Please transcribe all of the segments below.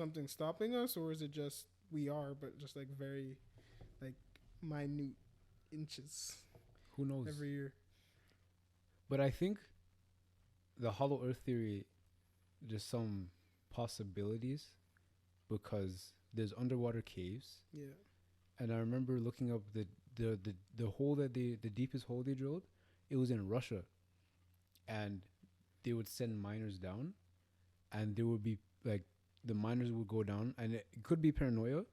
something stopping us, or is it just we are, but just like very, like minute inches Who knows? every year? But I think the hollow Earth theory, there's some possibilities because there's underwater caves, Yeah. and I remember looking up the hole that the deepest hole they drilled. It was in Russia, and they would send miners down, and there would be like the miners would go down, and it could be paranoia,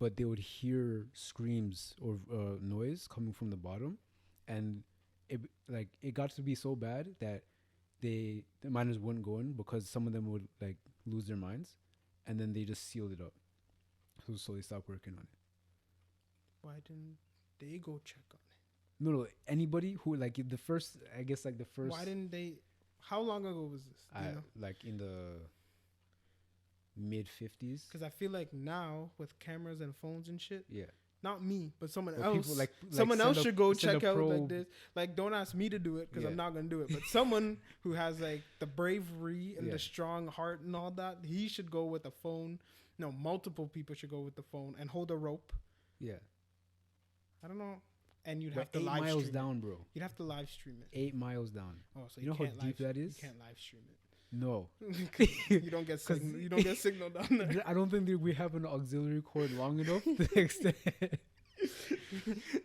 but they would hear screams or noise coming from the bottom, and it got to be so bad that the miners wouldn't go in because some of them would like lose their minds, and then they just sealed it up, so they stopped working on it. Why didn't they go check on it? No, anybody who like the first, I guess like the first. Why didn't they? How long ago was this? Do you know? Like in the mid 50s. Because I feel like now with cameras and phones and shit, Yeah. not me, but someone Or else. people like Someone send else should go send check out like probe. this. Like, don't ask me to do it because Yeah. I'm not gonna do it. But someone who has like the bravery and Yeah. the strong heart and all that, he should go with a phone. No, multiple people should go with the phone and hold a rope. Yeah. I don't know. And you'd But have to 8 live miles stream down, it. bro. You'd have to live stream it. 8 miles down. Oh, so You know how can't deep that is? You can't live stream it. No. You don't get signal. You don't get signal down there. I don't think that we have an auxiliary cord long enough to extend.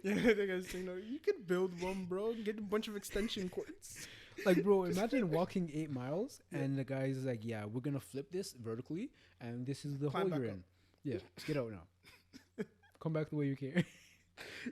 Yeah, they got signal. You could build one, bro. And get a bunch of extension cords. Like, bro, imagine walking 8 miles and the guy's like, yeah, we're going to flip this vertically and this is the Climb hole you're back in. Yeah, get out now. Come back the way you came.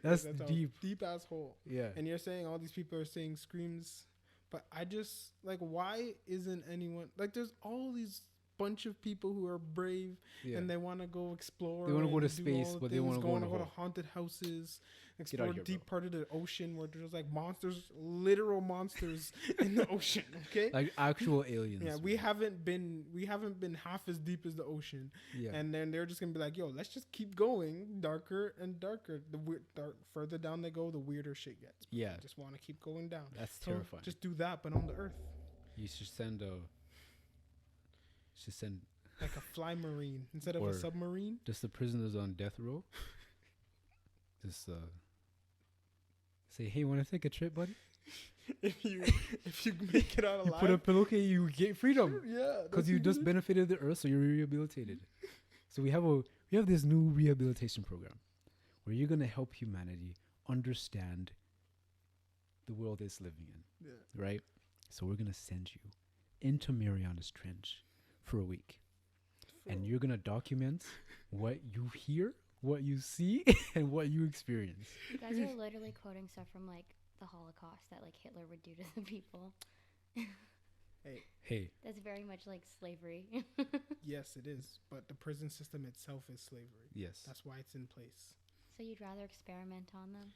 That's deep. Deep ass hole. Yeah. And you're saying all these people are saying screams, but I just like, why isn't anyone like? There's all these bunch of people who are brave Yeah. and they want to go explore. They wanna go to and do space, all the but they things, wanna go in a to hole. haunted houses, Get explore out here, deep part of the ocean where there's like monsters, literal monsters in the ocean. Okay. Like actual aliens. Yeah, we haven't been half as deep as the ocean, Yeah. and then they're just gonna be like, "Yo, let's just keep going darker and darker. The further down they go, the weirder shit gets. Yeah. I just want to keep going down. That's So terrifying. just do that, but on the Earth, You should send like a fly marine instead of Or- a submarine. just the prisoners on death row. Just say, hey, want to take a trip, buddy? if you make it out You alive, put a pillowcase, you get freedom. yeah, Because you just benefited the earth, so you're rehabilitated. So we have this new rehabilitation program where you're gonna help humanity understand the world it's living in, yeah. right? So we're gonna send you into Mariana's Trench for a week, and you're gonna document what you hear, what you see, and what you experience. You guys are literally quoting stuff from like the Holocaust that like Hitler would do to the people. Hey, That's very much like slavery. Yes, it is. But the prison system itself is slavery. yes. That's why it's in place. So you'd rather experiment on them?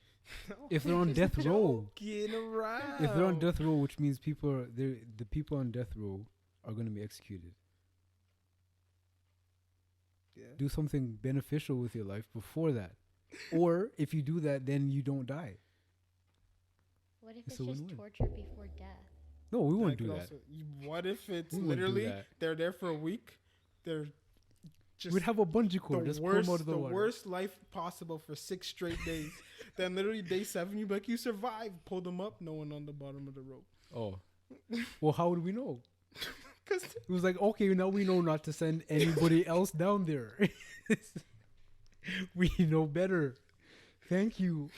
If they're on death row, Joking around. if they're on death row, which means the people on death row are going to be executed. Yeah. Do something beneficial with your life before that, or if you do that, then you don't die. What if It's it's a just win-win. torture before death? No, we won't could do that. also- what if it's We wouldn't do literally that. they're there for a week? They're just We'd have a bungee cord, the just pull them out worst, of the water. worst life possible for 6 straight days. Then literally day 7, you be like, you survived. Pull them up, no one on the bottom of the rope. Oh, well, how would we know? Because It was like, okay, now we know not to send anybody else down there. We know better. Thank you.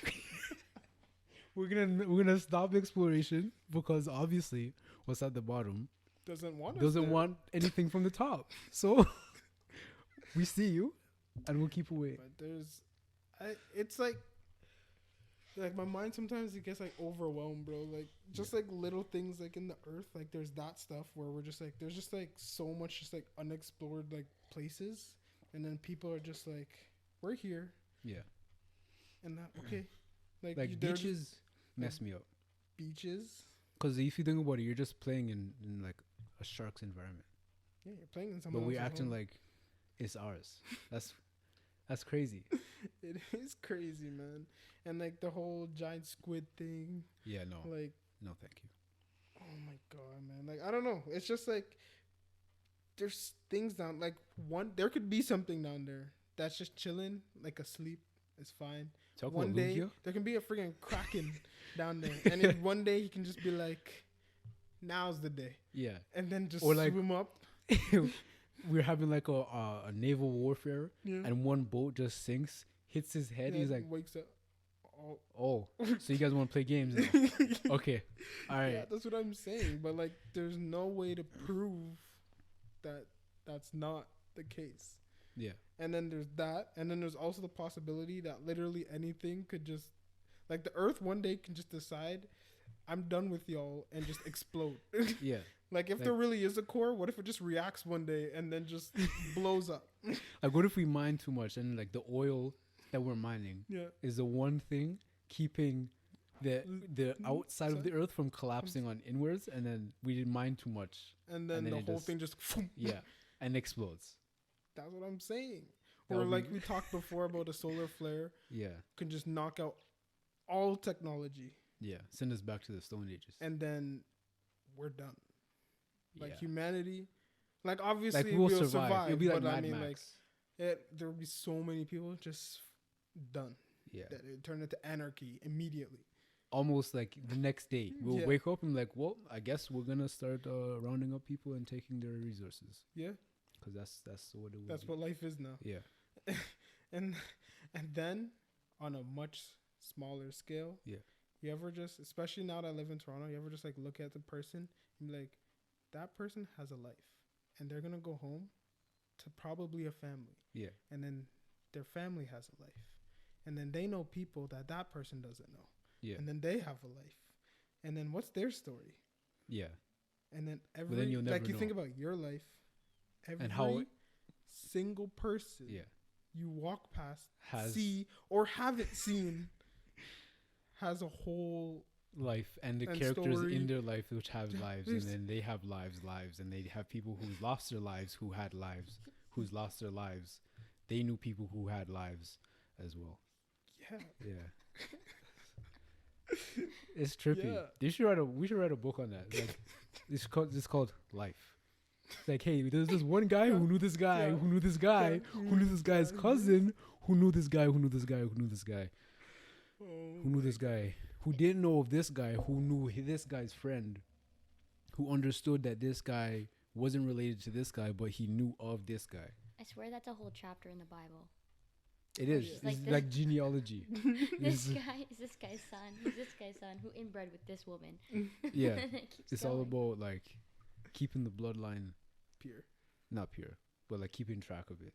We're gonna stop exploration because obviously what's at the bottom doesn't want us doesn't there. want anything from the top. So we see you, and we'll keep away. But it's like my mind sometimes it gets like overwhelmed, bro. Like just like little things like in the earth, like there's that stuff where we're just like there's just like so much just like unexplored like places, and then people are just like we're here Yeah, and that okay, like they're just beaches mess me up beaches. because if you think about it, you're just playing in like a shark's environment, Yeah, you're playing in someone but we're else's acting home. like it's ours. That's crazy. It is crazy, man. And like the whole giant squid thing, Yeah, no, like no, thank you. oh my god, man. Like I don't know. It's just like there's things down like there could be something down there that's just chilling, like asleep. It's fine. Talk One about day Lugia. there can be a freaking kraken down there, and then one day he can just be like, "Now's the day," Yeah. and then just Or like- swim up. We're having like a naval warfare, Yeah. and one boat just sinks, hits his head. Yeah, He's like, wakes up. Oh. "Oh, so you guys want to play games now?" Okay, all right. Yeah, that's what I'm saying. But like, there's no way to prove that that's not the case. Yeah, And then there's that, and then there's also the possibility that literally anything could just, like, the Earth one day can just decide, I'm done with y'all, and just explode. yeah. Like, if there really is a core, what if it just reacts one day and then just blows up? Like, what if we mine too much and like the oil that we're mining Yeah. is the one thing keeping the outside of the Earth from collapsing on inwards, and then we didn't mine too much. And then And then the it whole just- thing just, Yeah, and explodes. that's what I'm saying. That Or would like be- we talked before about a solar flare Yeah, can just knock out all technology, yeah. Send us back to the Stone Ages. and then we're done. Like Yeah. humanity, like obviously Like we'll we'll survive. survive. It'll be like but I Mad mean, Max. like there will be so many people just done Yeah, that it turned into anarchy immediately. almost like the next day we'll Yeah. wake up and like, well, I guess we're gonna start rounding up people and taking their resources, Yeah, because that's what it would that's be. what life is now. Yeah, and then on a much smaller scale, Yeah. you ever just, especially now that I live in Toronto, you ever just like look at the person and be like, that person has a life, and they're gonna go home to probably a family. yeah, And then their family has a life, and then they know people that person doesn't know, yeah, and then they have a life, and then what's their story? yeah. And then every then you'll like never you think know. about your life, every And how it- single person Yeah, you walk past, Has- see or haven't seen, has a whole life and the And characters story. in their life which have lives, and There's- then they have lives, and they have people who lost their lives, who had lives, who's lost their lives. They knew people who had lives as well. yeah. Yeah. It's trippy. Yeah. We should write a book on that. Like, it's called Life. It's like, hey, there's this one guy who knew this guy, Yeah. who knew this guy, who knew this guy's cousin, who knew this guy, who knew this guy, who knew this guy, who knew this guy, who didn't know of this guy, who knew this guy's friend, who understood that this guy wasn't related to this guy, but he knew of this guy. I swear that's a whole chapter in the Bible. It is. yeah. It's Like like, this- genealogy. This It's- guy is this guy's son. He's this guy's son who inbred with this woman. Yeah. And it keeps It's all going. about like keeping the bloodline Pure. not pure, but like keeping track of it.